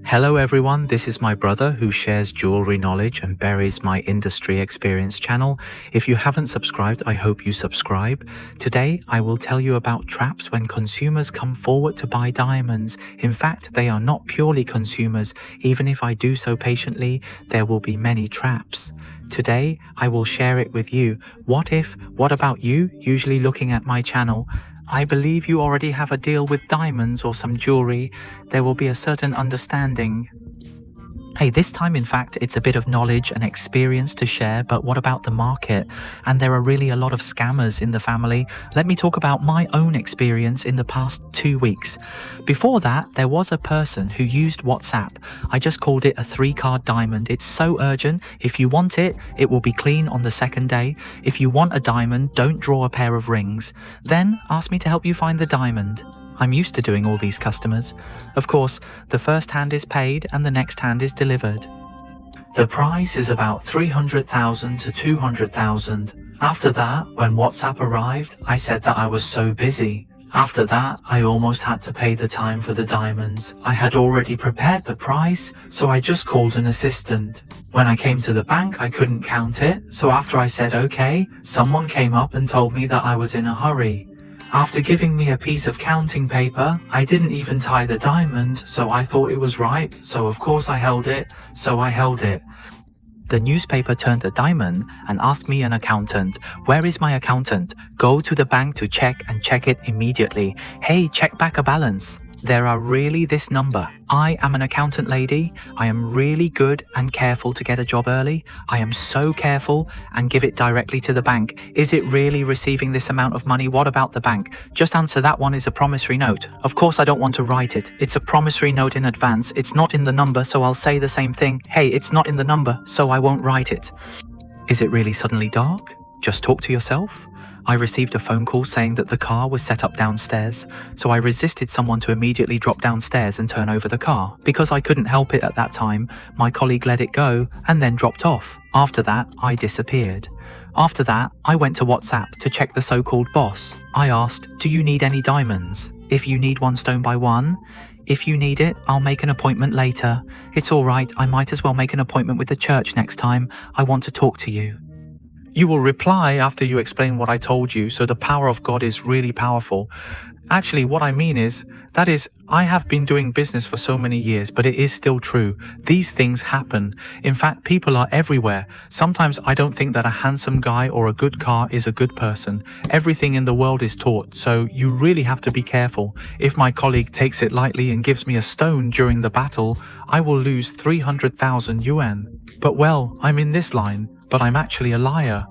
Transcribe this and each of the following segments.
Hello everyone, this is my brother who shares jewelry knowledge and buries my industry experience channel. If you haven't subscribed, I hope you subscribe. Today, I will tell you about traps when consumers come forward to buy diamonds. In fact, they are not purely consumers. Even if I do so patiently, there will be many traps. Today, I will share it with you. What about you, usually looking at my channel? I believe you already have a deal with diamonds or some jewelry. There will be a certain understanding. Hey, this time in fact it's a bit of knowledge and experience to share, but what about the market? And there are really a lot of scammers in the family. Let me talk about my own experience in the past 2 weeks. Before that, there was a person who used WhatsApp. I just called it a 3-card diamond. It's so urgent. If you want it, it will be clean on the second day. If you want a diamond, don't draw a pair of rings. Then ask me to help you find the diamond. I'm used to doing all these customers. Of course, the first hand is paid and the next hand is delivered. The price is about 300,000 to 200,000. After that, when WhatsApp arrived, I said that I was so busy. After that, I almost had to pay the time for the diamonds. I had already prepared the price, so I just called an assistant. When I came to the bank, I couldn't count it, so after I said okay, someone came up and told me that I was in a hurry. After giving me a piece of counting paper, I didn't even tie the diamond, so I thought it was right, so of course I held it. The newspaper turned a diamond and asked me an accountant. Where is my accountant? Go to the bank to check and check it immediately. Hey, check back a balance. There are really this number. I am an accountant lady. I am really good and careful to get a job early. I am so careful and give it directly to the bank. Is it really receiving this amount of money? What about the bank? Just answer that one is a promissory note. Of course I don't want to write it. It's a promissory note in advance. It's not in the number, so I'll say the same thing. Hey, it's not in the number, so I won't write it. Is it really suddenly dark? Just talk to yourself. I received a phone call saying that the car was set up downstairs, so I resisted someone to immediately drop downstairs and turn over the car. Because I couldn't help it at that time, my colleague let it go and then dropped off. After that, I disappeared. After that, I went to WhatsApp to check the so-called boss. I asked, do you need any diamonds? If you need one stone by one, if you need it, I'll make an appointment later. It's alright, I might as well make an appointment with the church next time. I want to talk to you. You will reply after you explain what I told you, so the power of God is really powerful. Actually, what I mean is, I have been doing business for so many years, but it is still true. These things happen. In fact, people are everywhere. Sometimes I don't think that a handsome guy or a good car is a good person. Everything in the world is taught, so you really have to be careful. If my colleague takes it lightly and gives me a stone during the battle, I will lose 300,000 yuan. But well, I'm in this line, but I'm actually a liar.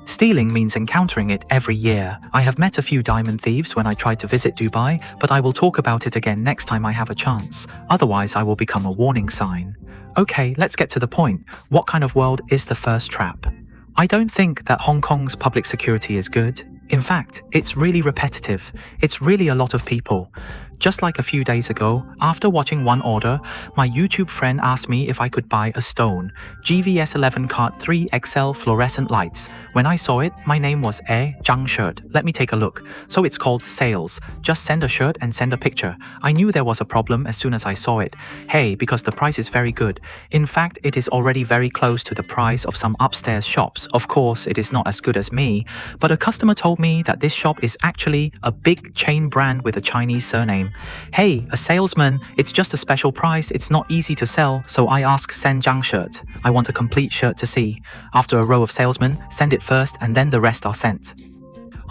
Stealing means encountering it every year. I have met a few diamond thieves when I tried to visit Dubai, but I will talk about it again next time I have a chance. Otherwise, I will become a warning sign. Okay, let's get to the point. What kind of world is the first trap? I don't think that Hong Kong's public security is good. In fact, it's really repetitive. It's really a lot of people. Just like a few days ago, after watching one order, my YouTube friend asked me if I could buy a stone, GVS 11 Cart 3 XL fluorescent lights. When I saw it, my name was Zhang Shirt. Let me take a look. So it's called sales. Just send a shirt and send a picture. I knew there was a problem as soon as I saw it. Hey, because the price is very good. In fact, it is already very close to the price of some upstairs shops. Of course, it is not as good as me, but a customer told me that this shop is actually a big chain brand with a Chinese surname. Hey, a salesman, it's just a special price, it's not easy to sell, so I ask send Zhang shirt. I want a complete shirt to see. After a row of salesmen, send it first and then the rest are sent.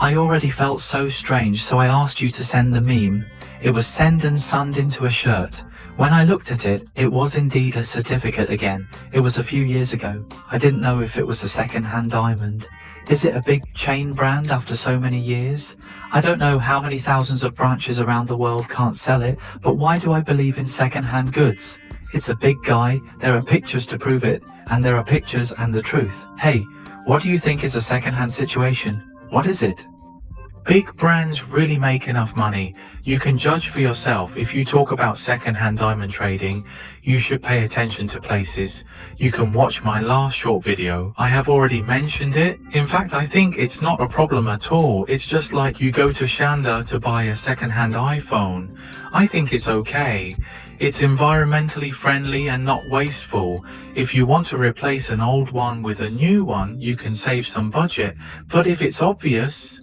I already felt so strange, so I asked you to send the meme. It was send and sunned into a shirt. When I looked at it, it was indeed a certificate again. It was a few years ago. I didn't know if it was a second-hand diamond. Is it a big chain brand after so many years? I don't know how many thousands of branches around the world can't sell it, but why do I believe in second-hand goods? It's a big guy, there are pictures to prove it, and there are pictures and the truth. Hey, what do you think is a second-hand situation? What is it? Big brands really make enough money. You can judge for yourself. If you talk about second-hand diamond trading, you should pay attention to places. You can watch my last short video. I have already mentioned it. In fact, I think it's not a problem at all. It's just like you go to Shanda to buy a second-hand iPhone. I think it's okay. It's environmentally friendly and not wasteful. If you want to replace an old one with a new one, you can save some budget. But if it's obvious...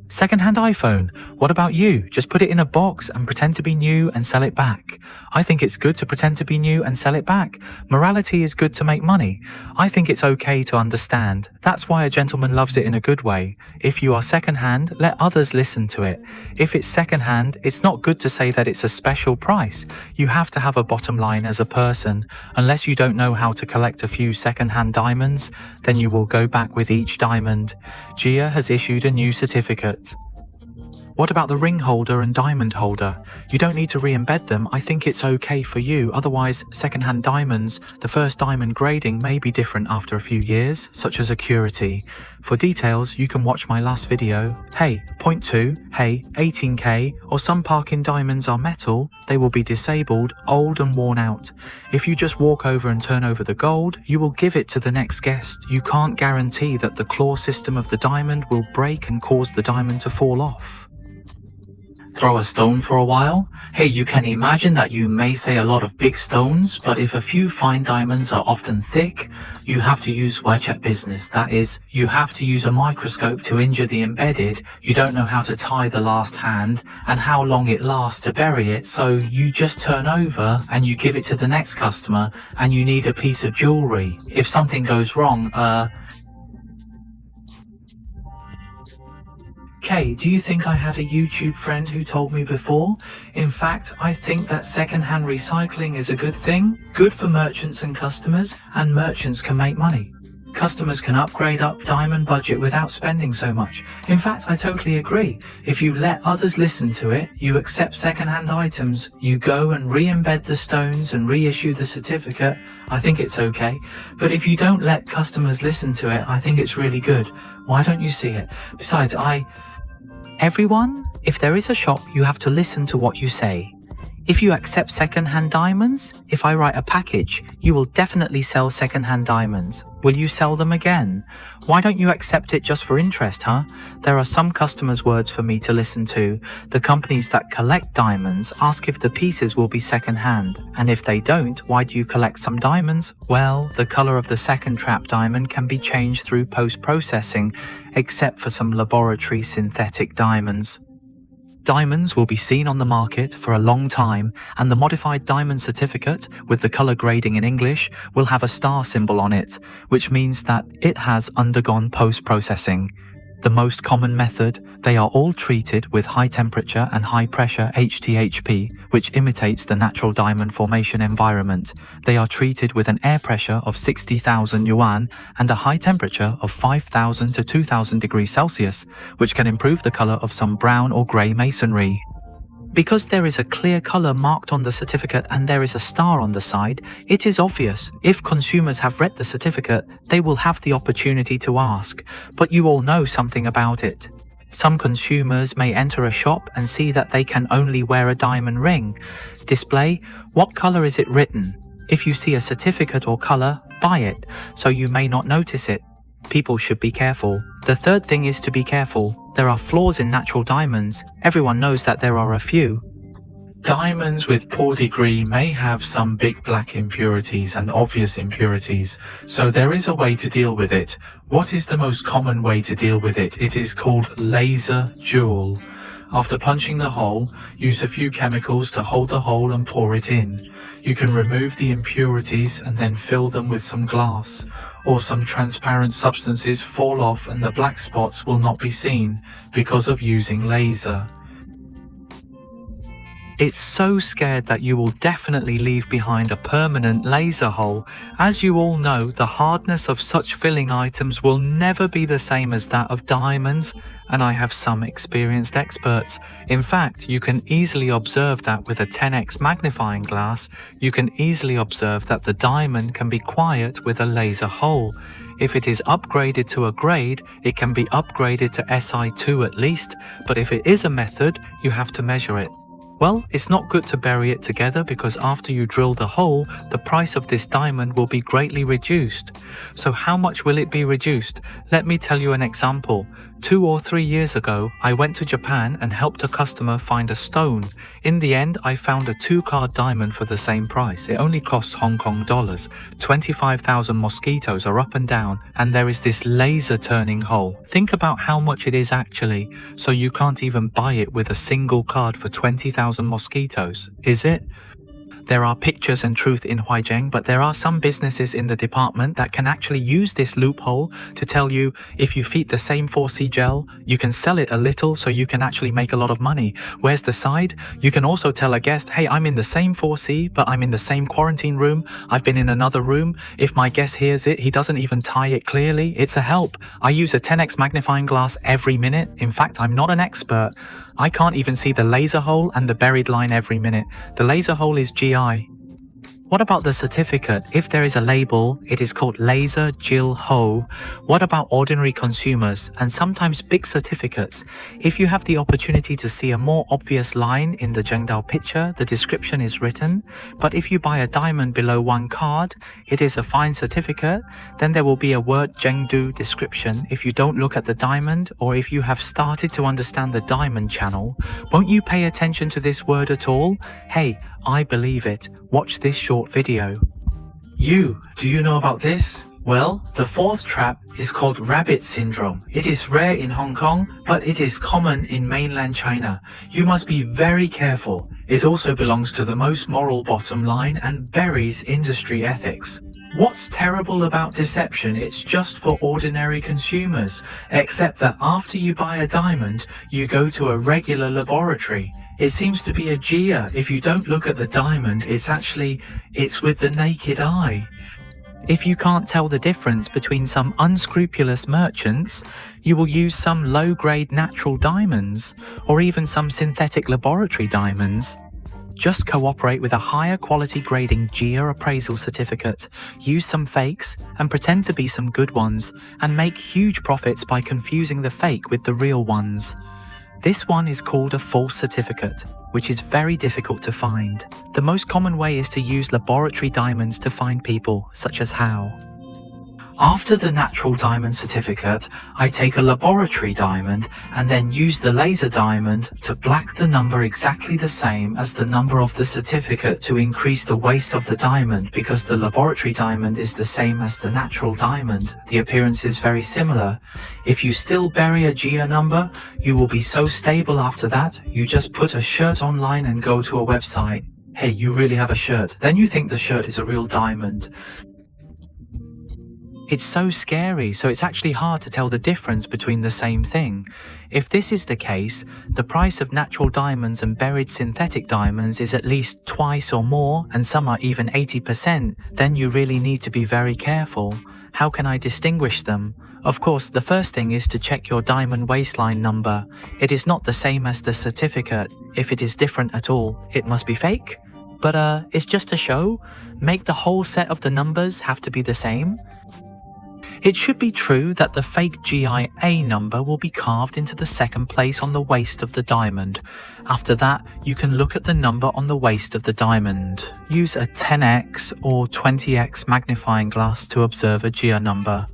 Second-hand iPhone. What about you? Just put it in a box and pretend to be new and sell it back. I think it's good to pretend to be new and sell it back. Morality is good to make money. I think it's okay to understand. That's why a gentleman loves it in a good way. If you are second-hand, let others listen to it. If it's second-hand, it's not good to say that it's a special price. You have to have a bottom line as a person. Unless you don't know how to collect a few second-hand diamonds, then you will go back with each diamond. GIA has issued a new certificate. What about the ring holder and diamond holder? You don't need to re-embed them. I think it's okay for you. Otherwise, second-hand diamonds, the first diamond grading may be different after a few years, such as Accuracy. For details, you can watch my last video. Hey, point 2, hey, 18K, or some park-in diamonds are metal, they will be disabled, old and worn out. If you just walk over and turn over the gold, you will give it to the next guest. You can't guarantee that the claw system of the diamond will break and cause the diamond to fall off. Throw a stone for a while? Hey, you can imagine that you may say a lot of big stones, but if a few fine diamonds are often thick, you have to use wedge-at business. That is, you have to use a microscope to injure the embedded. You don't know how to tie the last hand and how long it lasts to bury it, so you just turn over and you give it to the next customer and you need a piece of jewelry. If something goes wrong, Kay, do you think I had a YouTube friend who told me before? In fact, I think that second-hand recycling is a good thing, good for merchants and customers, and merchants can make money. Customers can upgrade up diamond budget without spending so much. In fact, I totally agree. If you let others listen to it, you accept second-hand items, you go and re-embed the stones and reissue the certificate, I think it's okay. But if you don't let customers listen to it, I think it's really good. Why don't you see it? Besides, Everyone, if there is a shop, you have to listen to what you say. If you accept second-hand diamonds, if I write a package, you will definitely sell second-hand diamonds. Will you sell them again? Why don't you accept it just for interest, huh? There are some customers' words for me to listen to. The companies that collect diamonds ask if the pieces will be second-hand. And if they don't, why do you collect some diamonds? Well, the color of the second trap diamond can be changed through post-processing, except for some laboratory synthetic diamonds. Diamonds will be seen on the market for a long time, and the modified diamond certificate with the color grading in English will have a star symbol on it, which means that it has undergone post-processing. The most common method, they are all treated with high temperature and high pressure HTHP, which imitates the natural diamond formation environment. They are treated with an air pressure of 60,000 yuan and a high temperature of 5,000 to 2,000 degrees Celsius, which can improve the color of some brown or gray masonry. Because there is a clear color marked on the certificate and there is a star on the side, it is obvious. If consumers have read the certificate, they will have the opportunity to ask, but you all know something about it. Some consumers may enter a shop and see that they can only wear a diamond ring. Display, what color is it written? If you see a certificate or color, buy it, so you may not notice it. People should be careful. The third thing is to be careful. There are flaws in natural diamonds. Everyone knows that there are a few. Diamonds with poor degree may have some big black impurities and obvious impurities, so there is a way to deal with it. What is the most common way to deal with it? It is called laser jewel. After punching the hole, use a few chemicals to hold the hole and pour it in. You can remove the impurities and then fill them with some glass, or some transparent substances fall off and the black spots will not be seen because of using laser. It's so scared that you will definitely leave behind a permanent laser hole. As you all know, the hardness of such filling items will never be the same as that of diamonds, and I have some experienced experts. In fact, you can easily observe that with a 10x magnifying glass, you can easily observe that the diamond can be quiet with a laser hole. If it is upgraded to a grade, it can be upgraded to SI2 at least, but if it is a method, you have to measure it. Well, it's not good to bury it together because after you drill the hole, the price of this diamond will be greatly reduced. So how much will it be reduced? Let me tell you an example. 2 or 3 years ago, I went to Japan and helped a customer find a stone. In the end, I found a 2-carat diamond for the same price. It only costs Hong Kong dollars. 25,000 mosquitoes are up and down, and there is this laser turning hole. Think about how much it is actually. So you can't even buy it with a single card for 20,000 mosquitoes, is it? There are pictures and truth in Huaizheng, but there are some businesses in the department that can actually use this loophole to tell you if you feed the same 4C gel, you can sell it a little so you can actually make a lot of money. Where's the side? You can also tell a guest, hey, I'm in the same 4C, but I'm in the same quarantine room. I've been in another room. If my guest hears it, he doesn't even tie it clearly. It's a help. I use a 10x magnifying glass every minute. In fact, I'm not an expert. I can't even see the laser hole and the buried line every minute. The laser hole is GI. What about the certificate? If there is a label, it is called Laser Jil Ho. What about ordinary consumers and sometimes big certificates? If you have the opportunity to see a more obvious line in the Zhengdao picture, the description is written. But if you buy a diamond below 1 card, it is a fine certificate, then there will be a word Zhengdu description. If you don't look at the diamond, or if you have started to understand the diamond channel, won't you pay attention to this word at all? Hey, I believe it. Watch this short video. Do you know about this? Well, the 4th trap is called rabbit syndrome. It is rare in Hong Kong, but it is common in mainland China. You must be very careful. It also belongs to the most moral bottom line and buries industry ethics. What's terrible about deception? It's just for ordinary consumers, except that after you buy a diamond, you go to a regular laboratory. It seems to be a GIA. If you don't look at the diamond, it's with the naked eye. If you can't tell the difference between some unscrupulous merchants, you will use some low-grade natural diamonds, or even some synthetic laboratory diamonds. Just cooperate with a higher quality grading GIA appraisal certificate, use some fakes, and pretend to be some good ones, and make huge profits by confusing the fake with the real ones. This one is called a false certificate, which is very difficult to find. The most common way is to use laboratory diamonds to find people, such as how. After the natural diamond certificate, I take a laboratory diamond and then use the laser diamond to black the number exactly the same as the number of the certificate to increase the waste of the diamond, because the laboratory diamond is the same as the natural diamond. The appearance is very similar. If you still bury a GIA number, you will be so stable after that, you just put a shirt online and go to a website. Hey, you really have a shirt. Then you think the shirt is a real diamond. It's so scary, so it's actually hard to tell the difference between the same thing. If this is the case, the price of natural diamonds and buried synthetic diamonds is at least twice or more, and some are even 80%, then you really need to be very careful. How can I distinguish them? Of course, the first thing is to check your diamond waistline number. It is not the same as the certificate. If it is different at all, it must be fake. But it's just a show. Make the whole set of the numbers have to be the same. It should be true that the fake GIA number will be carved into the second place on the waist of the diamond. After that, you can look at the number on the waist of the diamond. Use a 10x or 20x magnifying glass to observe a GIA number.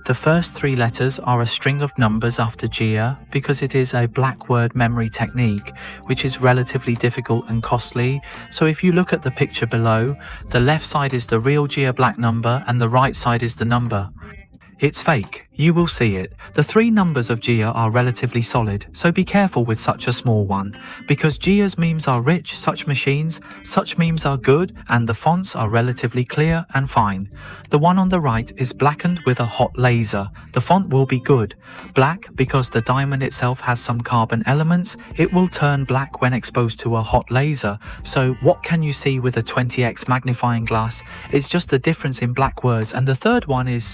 The first 3 letters are a string of numbers after GIA because it is a black word memory technique, which is relatively difficult and costly. So if you look at the picture below, the left side is the real GIA black number and the right side is the number. It's fake. You will see it. The 3 numbers of GIA are relatively solid, so be careful with such a small one. Because GIA's memes are rich, such memes are good, and the fonts are relatively clear and fine. The one on the right is blackened with a hot laser. The font will be good. Black because the diamond itself has some carbon elements. It will turn black when exposed to a hot laser. So what can you see with a 20x magnifying glass? It's just the difference in black words. And the third one is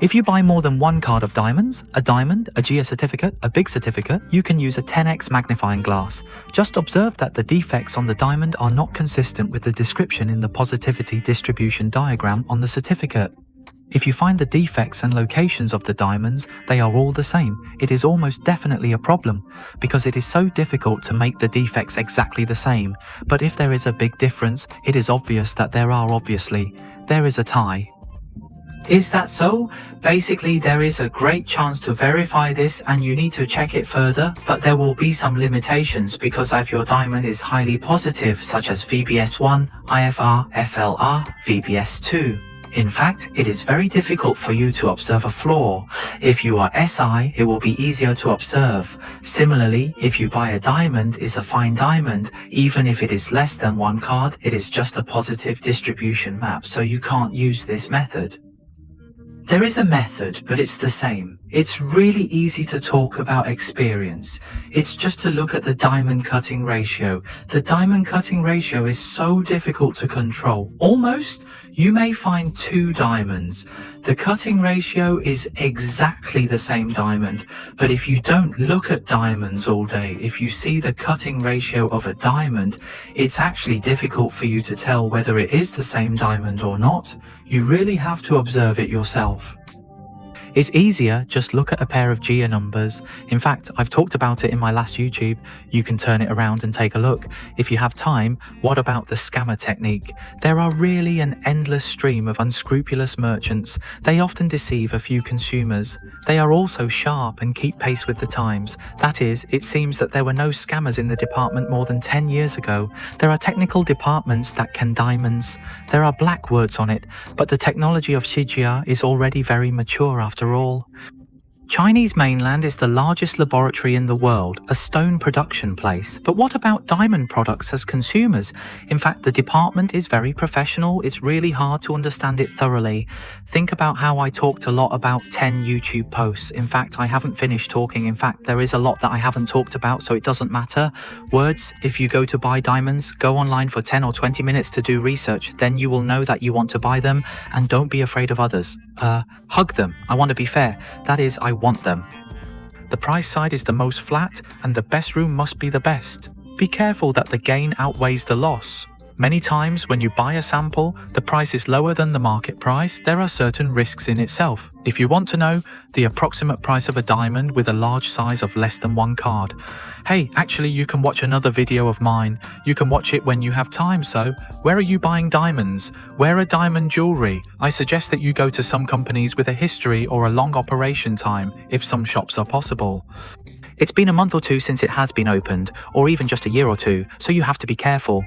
if you buy more than 1 card of diamonds, a diamond, a GIA certificate, a big certificate, you can use a 10x magnifying glass. Just observe that the defects on the diamond are not consistent with the description in the positivity distribution diagram on the certificate. If you find the defects and locations of the diamonds, they are all the same. It is almost definitely a problem, because it is so difficult to make the defects exactly the same. But if there is a big difference, it is obvious that there is a tie. Is that so? Basically, there is a great chance to verify this and you need to check it further, but there will be some limitations because if your diamond is highly positive, such as VBS1, IFR, FLR, VBS2. In fact, it is very difficult for you to observe a flaw. If you are SI, it will be easier to observe. Similarly, if you buy a diamond is a fine diamond, even if it is less than 1 card, it is just a positive distribution map, so you can't use this method. There is a method, but it's the same. It's really easy to talk about experience. It's just to look at the diamond cutting ratio. The diamond cutting ratio is so difficult to control. Almost, you may find 2 diamonds. The cutting ratio is exactly the same diamond, but if you don't look at diamonds all day, if you see the cutting ratio of a diamond, it's actually difficult for you to tell whether it is the same diamond or not. You really have to observe it yourself. It's easier, just look at a pair of GIA numbers. In fact, I've talked about it in my last YouTube. You can turn it around and take a look. If you have time, what about the scammer technique? There are really an endless stream of unscrupulous merchants. They often deceive a few consumers. They are also sharp and keep pace with the times. That is, it seems that there were no scammers in the department more than 10 years ago. There are technical departments that can diamonds. There are black words on it, but the technology of GIA is already very mature after all. Chinese mainland is the largest laboratory in the world, a stone production place. But what about diamond products as consumers? In fact, the department is very professional. It's really hard to understand it thoroughly. Think about how I talked a lot about 10 YouTube posts. In fact, I haven't finished talking. In fact, there is a lot that I haven't talked about, so it doesn't matter. Words, if you go to buy diamonds, go online for 10 or 20 minutes to do research. Then you will know that you want to buy them, and don't be afraid of others. Hug them. I want to be fair. That is, I want them. The price side is the most flat, and the best room must be the best. Be careful that the gain outweighs the loss. Many times when you buy a sample, the price is lower than the market price. There are certain risks in itself. If you want to know the approximate price of a diamond with a large size of less than 1 card, hey, actually you can watch another video of mine. You can watch it when you have time. So, where are you buying diamonds? Where are diamond jewelry? I suggest that you go to some companies with a history or a long operation time, if some shops are possible. It's been a month or 2 since it has been opened, or even just a year or 2, so you have to be careful.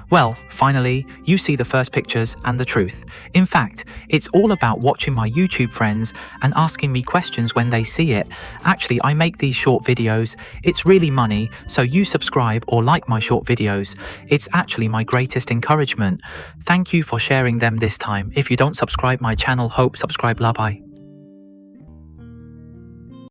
Well, finally, you see the first pictures and the truth. In fact, it's all about watching my YouTube friends and asking me questions when they see it. Actually, I make these short videos. It's really money, so you subscribe or like my short videos. It's actually my greatest encouragement. Thank you for sharing them this time. If you don't subscribe my channel, hope subscribe, bye.